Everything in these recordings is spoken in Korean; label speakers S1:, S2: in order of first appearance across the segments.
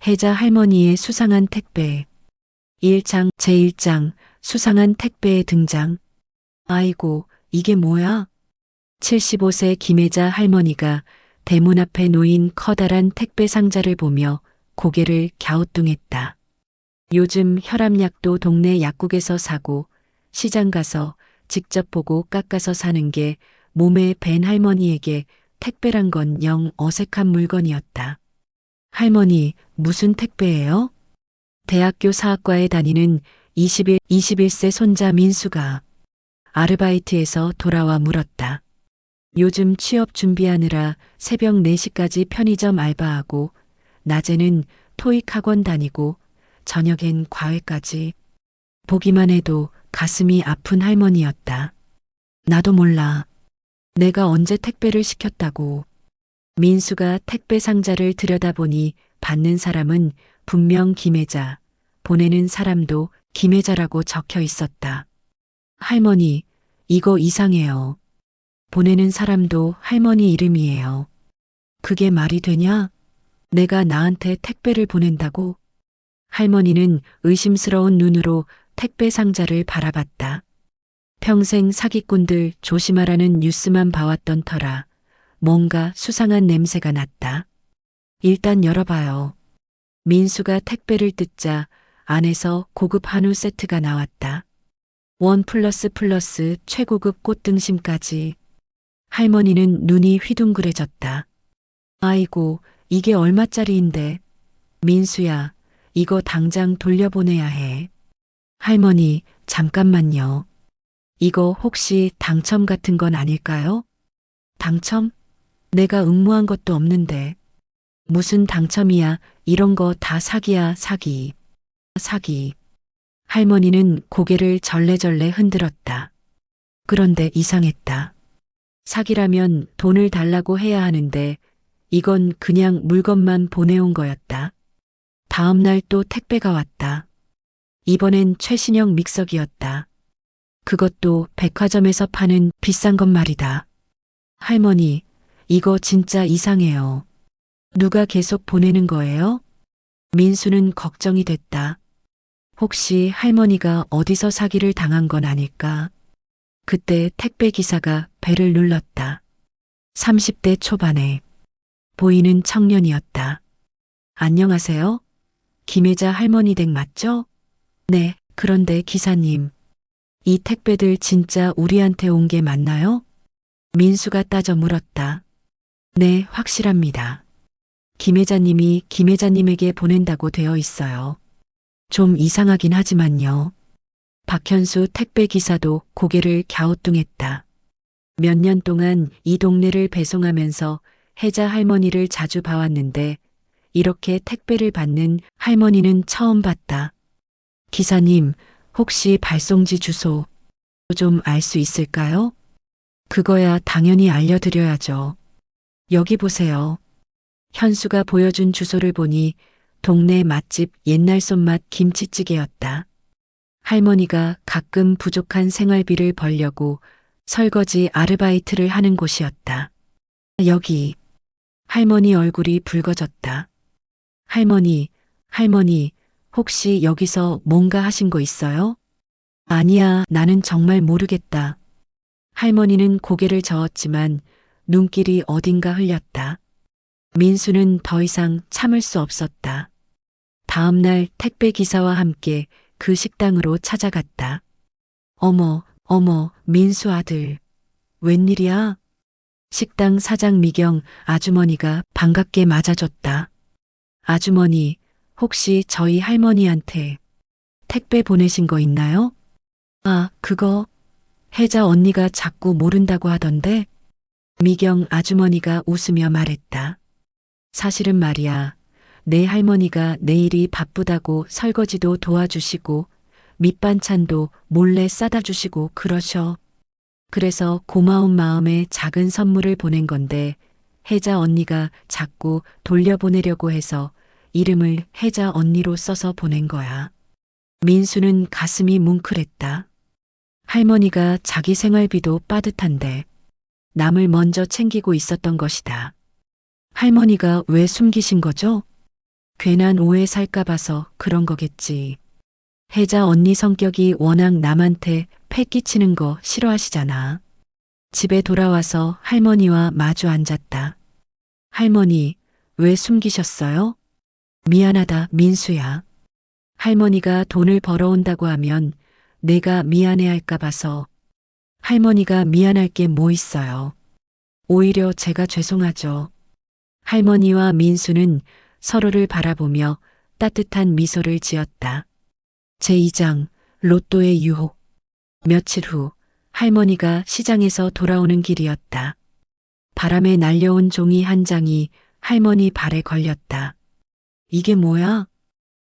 S1: 혜자 할머니의 수상한 택배. 1장 제1장 수상한 택배의 등장. 아이고, 이게 뭐야? 75세 김혜자 할머니가 대문 앞에 놓인 커다란 택배 상자를 보며 고개를 갸우뚱했다. 요즘 혈압약도 동네 약국에서 사고 시장 가서 직접 보고 깎아서 사는 게 몸에 밴 할머니에게 택배란 건 영 어색한 물건이었다. 할머니, 무슨 택배예요? 대학교 사학과에 다니는 21세 손자 민수가 아르바이트에서 돌아와 물었다. 요즘 취업 준비하느라 새벽 4시까지 편의점 알바하고 낮에는 토익 학원 다니고 저녁엔 과외까지. 보기만 해도 가슴이 아픈 할머니였다. 나도 몰라. 내가 언제 택배를 시켰다고. 민수가 택배 상자를 들여다보니 받는 사람은 분명 김혜자, 보내는 사람도 김혜자라고 적혀 있었다. 할머니, 이거 이상해요. 보내는 사람도 할머니 이름이에요. 그게 말이 되냐? 내가 나한테 택배를 보낸다고? 할머니는 의심스러운 눈으로 택배 상자를 바라봤다. 평생 사기꾼들 조심하라는 뉴스만 봐왔던 터라 뭔가 수상한 냄새가 났다. 일단 열어봐요. 민수가 택배를 뜯자 안에서 고급 한우 세트가 나왔다. 1+++ 최고급 꽃등심까지. 할머니는 눈이 휘둥그레졌다. 아이고, 이게 얼마짜리인데. 민수야, 이거 당장 돌려보내야 해. 할머니, 잠깐만요. 이거 혹시 당첨 같은 건 아닐까요? 당첨? 내가 응모한 것도 없는데. 무슨 당첨이야, 이런 거 다 사기야, 사기. 사기. 할머니는 고개를 절레절레 흔들었다. 그런데 이상했다. 사기라면 돈을 달라고 해야 하는데 이건 그냥 물건만 보내온 거였다. 다음 날 또 택배가 왔다. 이번엔 최신형 믹서기였다. 그것도 백화점에서 파는 비싼 것 말이다. 할머니, 이거 진짜 이상해요. 누가 계속 보내는 거예요? 민수는 걱정이 됐다. 혹시 할머니가 어디서 사기를 당한 건 아닐까? 그때 택배 기사가 벨을 눌렀다. 30대 초반에 보이는 청년이었다. 안녕하세요? 김혜자 할머니 댁 맞죠? 네, 그런데 기사님, 이 택배들 진짜 우리한테 온 게 맞나요? 민수가 따져 물었다. 네, 확실합니다. 김혜자님이 김혜자님에게 보낸다고 되어 있어요. 좀 이상하긴 하지만요. 박현수 택배 기사도 고개를 갸우뚱했다. 몇 년 동안 이 동네를 배송하면서 혜자 할머니를 자주 봐왔는데 이렇게 택배를 받는 할머니는 처음 봤다. 기사님, 혹시 발송지 주소 좀 알 수 있을까요? 그거야 당연히 알려드려야죠. 여기 보세요. 현수가 보여준 주소를 보니 동네 맛집 옛날 손맛 김치찌개였다. 할머니가 가끔 부족한 생활비를 벌려고 설거지 아르바이트를 하는 곳이었다. 여기. 할머니 얼굴이 붉어졌다. 할머니, 혹시 여기서 뭔가 하신 거 있어요? 아니야, 나는 정말 모르겠다. 할머니는 고개를 저었지만 눈길이 어딘가 흘렸다. 민수는 더 이상 참을 수 없었다. 다음 날 택배 기사와 함께 그 식당으로 찾아갔다. 어머, 민수 아들. 웬일이야? 식당 사장 미경 아주머니가 반갑게 맞아줬다. 아주머니, 혹시 저희 할머니한테 택배 보내신 거 있나요? 아, 그거 혜자 언니가 자꾸 모른다고 하던데. 미경 아주머니가 웃으며 말했다. 사실은 말이야. 내 할머니가 내일이 바쁘다고 설거지도 도와주시고 밑반찬도 몰래 싸다 주시고 그러셔. 그래서 고마운 마음에 작은 선물을 보낸 건데 혜자 언니가 자꾸 돌려보내려고 해서 이름을 혜자 언니로 써서 보낸 거야. 민수는 가슴이 뭉클했다. 할머니가 자기 생활비도 빠듯한데 남을 먼저 챙기고 있었던 것이다. 할머니가 왜 숨기신 거죠? 괜한 오해 살까 봐서 그런 거겠지. 혜자 언니 성격이 워낙 남한테 패 끼치는 거 싫어하시잖아. 집에 돌아와서 할머니와 마주 앉았다. 할머니, 왜 숨기셨어요? 미안하다, 민수야. 할머니가 돈을 벌어온다고 하면 내가 미안해할까 봐서. 할머니가 미안할 게 뭐 있어요. 오히려 제가 죄송하죠. 할머니와 민수는 서로를 바라보며 따뜻한 미소를 지었다. 제2장 로또의 유혹. 며칠 후 할머니가 시장에서 돌아오는 길이었다. 바람에 날려온 종이 한 장이 할머니 발에 걸렸다. 이게 뭐야?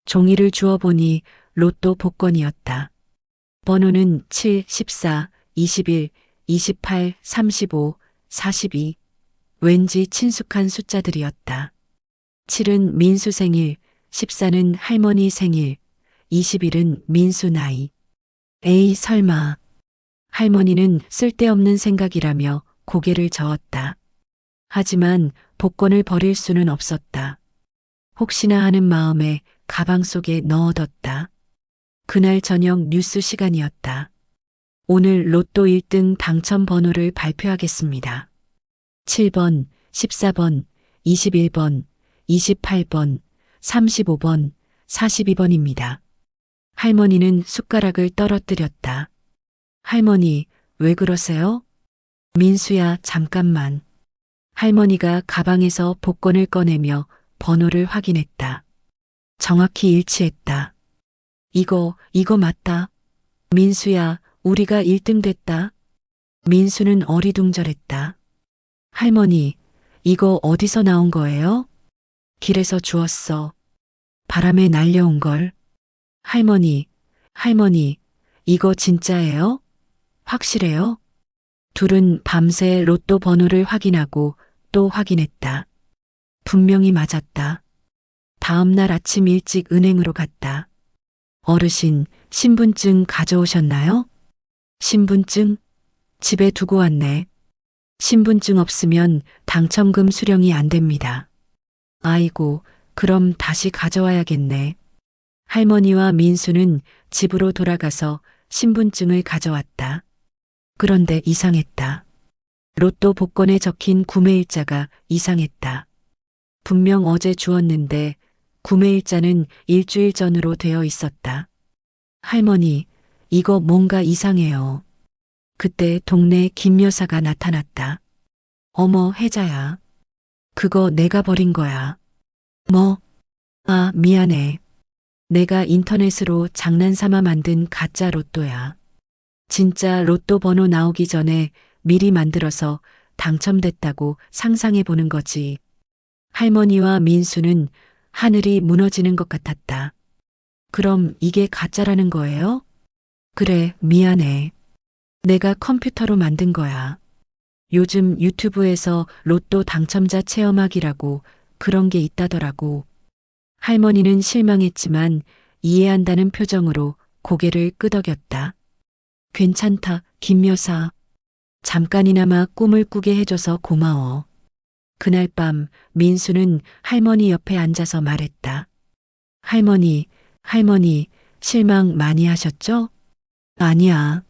S1: 종이를 주워보니 로또 복권이었다. 번호는 7, 14, 21, 28, 35, 42. 왠지 친숙한 숫자들이었다. 7은 민수 생일, 14는 할머니 생일, 21은 민수 나이. 에이, 설마. 할머니는 쓸데없는 생각이라며 고개를 저었다. 하지만 복권을 버릴 수는 없었다. 혹시나 하는 마음에 가방 속에 넣어뒀다. 그날 저녁 뉴스 시간이었다. 오늘 로또 1등 당첨 번호를 발표하겠습니다. 7번, 14번, 21번, 28번, 35번, 42번입니다. 할머니는 숟가락을 떨어뜨렸다. 할머니, 왜 그러세요? 민수야, 잠깐만. 할머니가 가방에서 복권을 꺼내며 번호를 확인했다. 정확히 일치했다. 이거 맞다. 민수야, 우리가 1등 됐다. 민수는 어리둥절했다. 할머니, 이거 어디서 나온 거예요? 길에서 주웠어. 바람에 날려온 걸. 할머니, 이거 진짜예요? 확실해요? 둘은 밤새 로또 번호를 확인하고 또 확인했다. 분명히 맞았다. 다음 날 아침 일찍 은행으로 갔다. 어르신, 신분증 가져오셨나요? 신분증? 집에 두고 왔네. 신분증 없으면 당첨금 수령이 안 됩니다. 아이고, 그럼 다시 가져와야겠네. 할머니와 민수는 집으로 돌아가서 신분증을 가져왔다. 그런데 이상했다. 로또 복권에 적힌 구매일자가 이상했다. 분명 어제 주었는데 구매일자는 일주일 전으로 되어 있었다. 할머니, 이거 뭔가 이상해요. 그때 동네 김 여사가 나타났다. 어머, 혜자야. 그거 내가 버린 거야. 뭐? 아, 미안해. 내가 인터넷으로 장난삼아 만든 가짜 로또야. 진짜 로또 번호 나오기 전에 미리 만들어서 당첨됐다고 상상해 보는 거지. 할머니와 민수는 하늘이 무너지는 것 같았다. 그럼 이게 가짜라는 거예요? 그래, 미안해. 내가 컴퓨터로 만든 거야. 요즘 유튜브에서 로또 당첨자 체험하기라고 그런 게 있다더라고. 할머니는 실망했지만 이해한다는 표정으로 고개를 끄덕였다. 괜찮다, 김 여사. 잠깐이나마 꿈을 꾸게 해줘서 고마워. 그날 밤 민수는 할머니 옆에 앉아서 말했다. 할머니, 실망 많이 하셨죠? 아니야.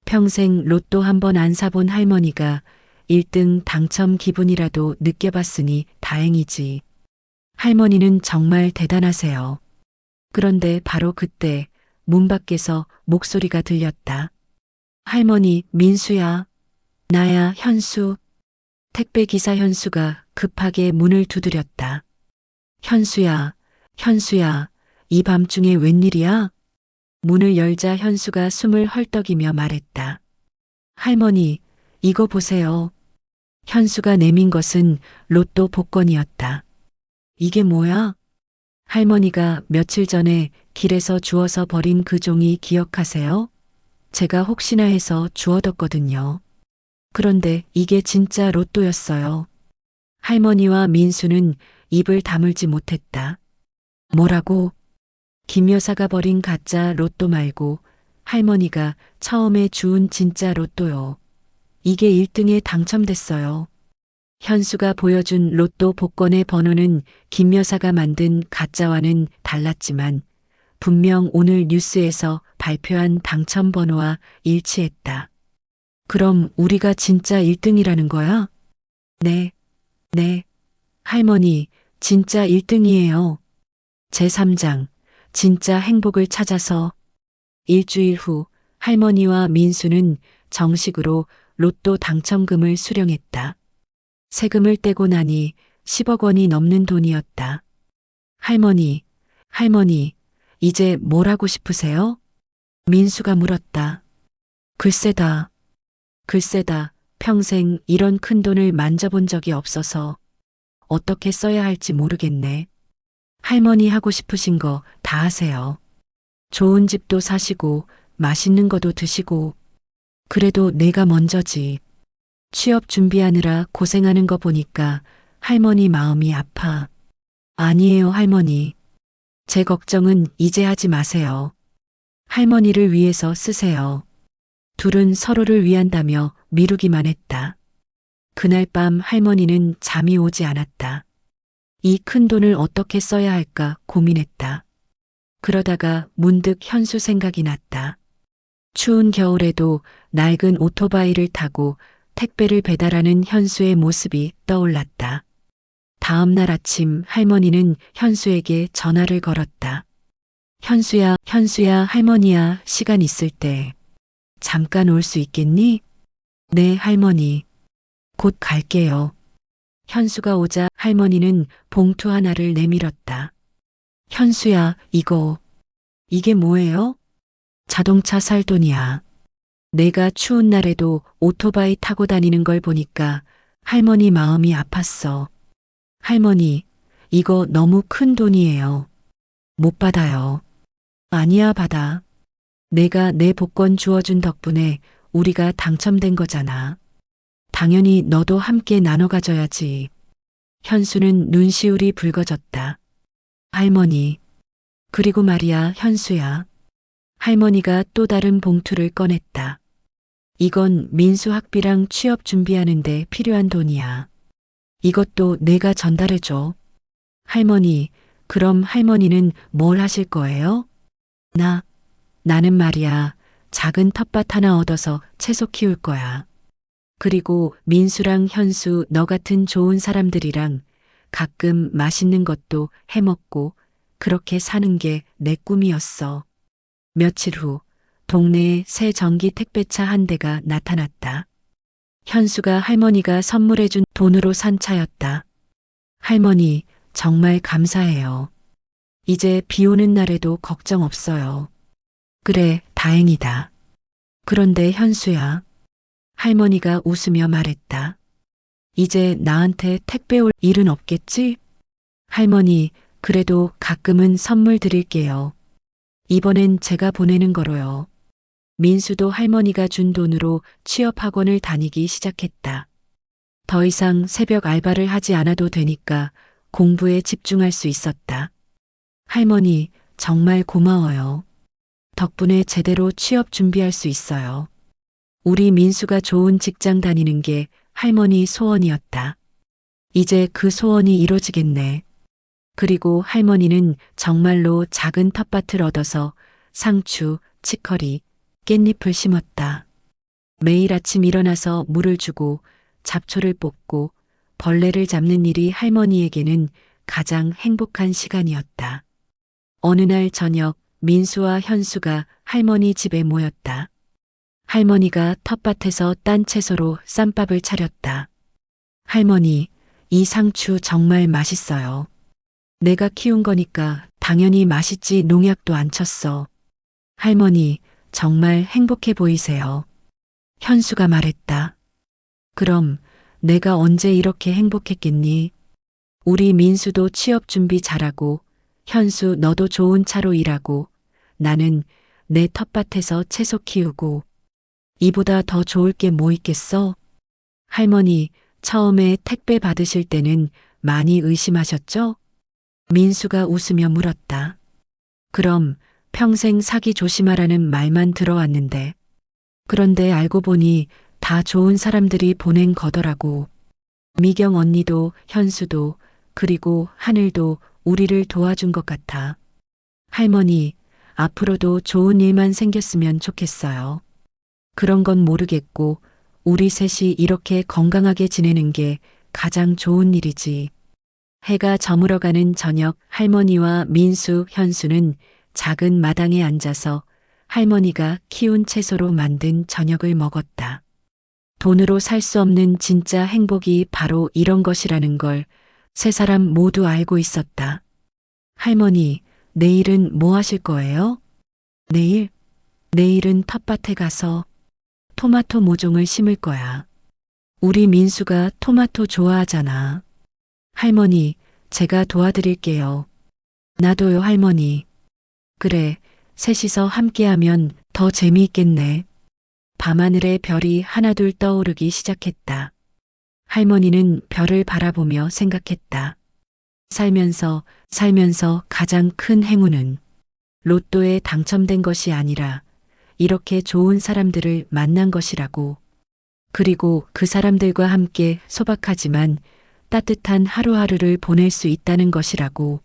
S1: 평생 로또 한 번 안 사본 할머니가 1등 당첨 기분이라도 느껴봤으니 다행이지. 할머니는 정말 대단하세요. 그런데 바로 그때 문 밖에서 목소리가 들렸다. 할머니, 민수야. 나야, 현수. 택배기사 현수가 급하게 문을 두드렸다. 현수야, 이 밤중에 웬일이야? 문을 열자 현수가 숨을 헐떡이며 말했다. 할머니, 이거 보세요. 현수가 내민 것은 로또 복권이었다. 이게 뭐야? 할머니가 며칠 전에 길에서 주워서 버린 그 종이 기억하세요? 제가 혹시나 해서 주워뒀거든요. 그런데 이게 진짜 로또였어요. 할머니와 민수는 입을 다물지 못했다. 뭐라고? 김 여사가 버린 가짜 로또 말고 할머니가 처음에 주운 진짜 로또요. 이게 1등에 당첨됐어요. 현수가 보여준 로또 복권의 번호는 김 여사가 만든 가짜와는 달랐지만 분명 오늘 뉴스에서 발표한 당첨 번호와 일치했다. 그럼 우리가 진짜 1등이라는 거야? 네, 네. 할머니, 진짜 1등이에요. 제3장, 진짜 행복을 찾아서. 일주일 후 할머니와 민수는 정식으로 로또 당첨금을 수령했다. 세금을 떼고 나니 10억 원이 넘는 돈이었다. 할머니, 할머니, 이제 뭘 하고 싶으세요? 민수가 물었다. 글쎄다, 글쎄다. 평생 이런 큰 돈을 만져본 적이 없어서 어떻게 써야 할지 모르겠네. 할머니 하고 싶으신 거 다 하세요. 좋은 집도 사시고 맛있는 거도 드시고. 그래도 내가 먼저지. 취업 준비하느라 고생하는 거 보니까 할머니 마음이 아파. 아니에요, 할머니. 제 걱정은 이제 하지 마세요. 할머니를 위해서 쓰세요. 둘은 서로를 위한다며 미루기만 했다. 그날 밤 할머니는 잠이 오지 않았다. 이 큰 돈을 어떻게 써야 할까 고민했다. 그러다가 문득 현수 생각이 났다. 추운 겨울에도 낡은 오토바이를 타고 택배를 배달하는 현수의 모습이 떠올랐다. 다음 날 아침 할머니는 현수에게 전화를 걸었다. 현수야, 현수야, 할머니야, 시간 있을 때 잠깐 올 수 있겠니? 네, 할머니. 곧 갈게요. 현수가 오자 할머니는 봉투 하나를 내밀었다. 현수야, 이게 뭐예요? 자동차 살 돈이야. 내가 추운 날에도 오토바이 타고 다니는 걸 보니까 할머니 마음이 아팠어. 할머니, 이거 너무 큰 돈이에요. 못 받아요. 아니야, 받아. 내가 내 복권 주워준 덕분에 우리가 당첨된 거잖아. 당연히 너도 함께 나눠 가져야지. 현수는 눈시울이 붉어졌다. 할머니. 그리고 말이야, 현수야. 할머니가 또 다른 봉투를 꺼냈다. 이건 민수 학비랑 취업 준비하는데 필요한 돈이야. 이것도 내가 전달해줘. 할머니, 그럼 할머니는 뭘 하실 거예요? 나는 말이야, 작은 텃밭 하나 얻어서 채소 키울 거야. 그리고 민수랑 현수 너 같은 좋은 사람들이랑 가끔 맛있는 것도 해 먹고 그렇게 사는 게 내 꿈이었어. 며칠 후 동네에 새 전기 택배차 한 대가 나타났다. 현수가 할머니가 선물해준 돈으로 산 차였다. 할머니, 정말 감사해요. 이제 비 오는 날에도 걱정 없어요. 그래, 다행이다. 그런데 현수야. 할머니가 웃으며 말했다. 이제 나한테 택배 올 일은 없겠지? 할머니, 그래도 가끔은 선물 드릴게요. 이번엔 제가 보내는 거로요. 민수도 할머니가 준 돈으로 취업학원을 다니기 시작했다. 더 이상 새벽 알바를 하지 않아도 되니까 공부에 집중할 수 있었다. 할머니, 정말 고마워요. 덕분에 제대로 취업 준비할 수 있어요. 우리 민수가 좋은 직장 다니는 게 할머니 소원이었다. 이제 그 소원이 이루어지겠네. 그리고 할머니는 정말로 작은 텃밭을 얻어서 상추, 치커리, 깻잎을 심었다. 매일 아침 일어나서 물을 주고 잡초를 뽑고 벌레를 잡는 일이 할머니에게는 가장 행복한 시간이었다. 어느 날 저녁 민수와 현수가 할머니 집에 모였다. 할머니가 텃밭에서 딴 채소로 쌈밥을 차렸다. 할머니, 이 상추 정말 맛있어요. 내가 키운 거니까 당연히 맛있지 농약도 안 쳤어. 할머니, 정말 행복해 보이세요. 현수가 말했다. 그럼 내가 언제 이렇게 행복했겠니? 우리 민수도 취업 준비 잘하고 현수 너도 좋은 차로 일하고 나는 내 텃밭에서 채소 키우고 이보다 더 좋을 게 뭐 있겠어? 할머니, 처음에 택배 받으실 때는 많이 의심하셨죠? 민수가 웃으며 물었다. 그럼 평생 사기 조심하라는 말만 들어왔는데. 그런데 알고 보니 다 좋은 사람들이 보낸 거더라고. 미경 언니도 현수도 그리고 하늘도 우리를 도와준 것 같아. 할머니, 앞으로도 좋은 일만 생겼으면 좋겠어요. 그런 건 모르겠고 우리 셋이 이렇게 건강하게 지내는 게 가장 좋은 일이지. 해가 저물어가는 저녁 할머니와 민수, 현수는 작은 마당에 앉아서 할머니가 키운 채소로 만든 저녁을 먹었다. 돈으로 살 수 없는 진짜 행복이 바로 이런 것이라는 걸 세 사람 모두 알고 있었다. 할머니, 내일은 뭐 하실 거예요? 내일? 내일은 텃밭에 가서 토마토 모종을 심을 거야. 우리 민수가 토마토 좋아하잖아. 할머니, 제가 도와드릴게요. 나도요, 할머니. 그래, 셋이서 함께하면 더 재미있겠네. 밤하늘에 별이 하나둘 떠오르기 시작했다. 할머니는 별을 바라보며 생각했다. 살면서 가장 큰 행운은 로또에 당첨된 것이 아니라 이렇게 좋은 사람들을 만난 것이라고. 그리고 그 사람들과 함께 소박하지만 따뜻한 하루하루를 보낼 수 있다는 것이라고.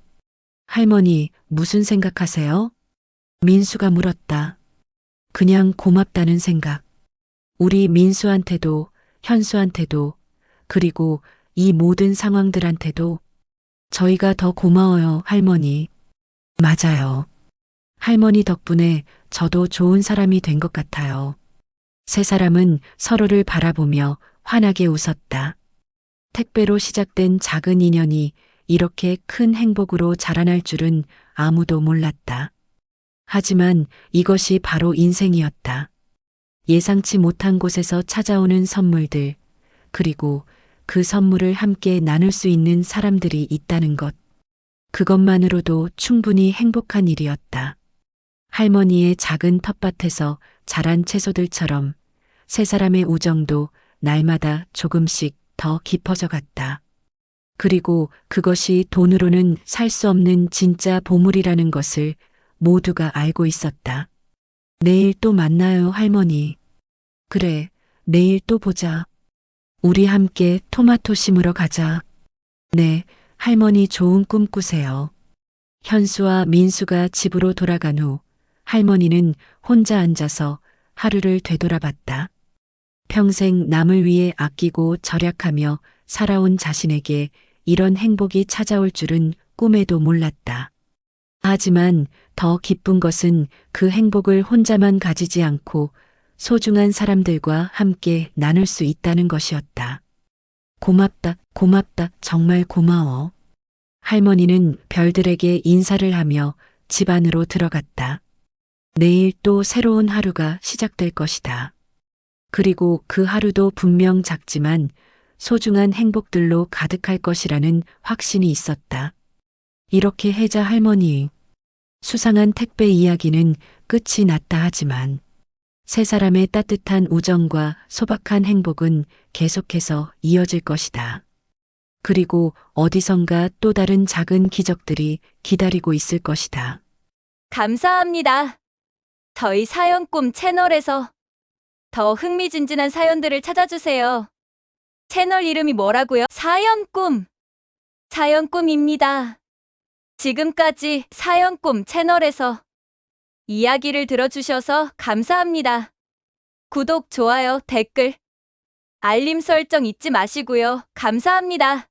S1: 할머니, 무슨 생각하세요? 민수가 물었다. 그냥 고맙다는 생각. 우리 민수한테도, 현수한테도, 그리고 이 모든 상황들한테도 저희가 더 고마워요, 할머니. 맞아요. 할머니 덕분에 저도 좋은 사람이 된 것 같아요. 세 사람은 서로를 바라보며 환하게 웃었다. 택배로 시작된 작은 인연이 이렇게 큰 행복으로 자라날 줄은 아무도 몰랐다. 하지만 이것이 바로 인생이었다. 예상치 못한 곳에서 찾아오는 선물들, 그리고 그 선물을 함께 나눌 수 있는 사람들이 있다는 것. 그것만으로도 충분히 행복한 일이었다. 할머니의 작은 텃밭에서 자란 채소들처럼 세 사람의 우정도 날마다 조금씩 더 깊어져 갔다. 그리고 그것이 돈으로는 살 수 없는 진짜 보물이라는 것을 모두가 알고 있었다. 내일 또 만나요, 할머니. 그래, 내일 또 보자. 우리 함께 토마토 심으러 가자. 네, 할머니 좋은 꿈 꾸세요. 현수와 민수가 집으로 돌아간 후 할머니는 혼자 앉아서 하루를 되돌아봤다. 평생 남을 위해 아끼고 절약하며 살아온 자신에게 이런 행복이 찾아올 줄은 꿈에도 몰랐다. 하지만 더 기쁜 것은 그 행복을 혼자만 가지지 않고 소중한 사람들과 함께 나눌 수 있다는 것이었다. 고맙다, 고맙다, 정말 고마워. 할머니는 별들에게 인사를 하며 집 안으로 들어갔다. 내일 또 새로운 하루가 시작될 것이다. 그리고 그 하루도 분명 작지만 소중한 행복들로 가득할 것이라는 확신이 있었다. 이렇게 해자 할머니. 수상한 택배 이야기는 끝이 났다 하지만 세 사람의 따뜻한 우정과 소박한 행복은 계속해서 이어질 것이다. 그리고 어디선가 또 다른 작은 기적들이 기다리고 있을 것이다.
S2: 감사합니다. 저희 사연꿈 채널에서 더 흥미진진한 사연들을 찾아주세요. 채널 이름이 뭐라고요? 사연꿈. 사연꿈입니다. 지금까지 사연꿈 채널에서 이야기를 들어주셔서 감사합니다. 구독, 좋아요, 댓글, 알림 설정 잊지 마시고요. 감사합니다.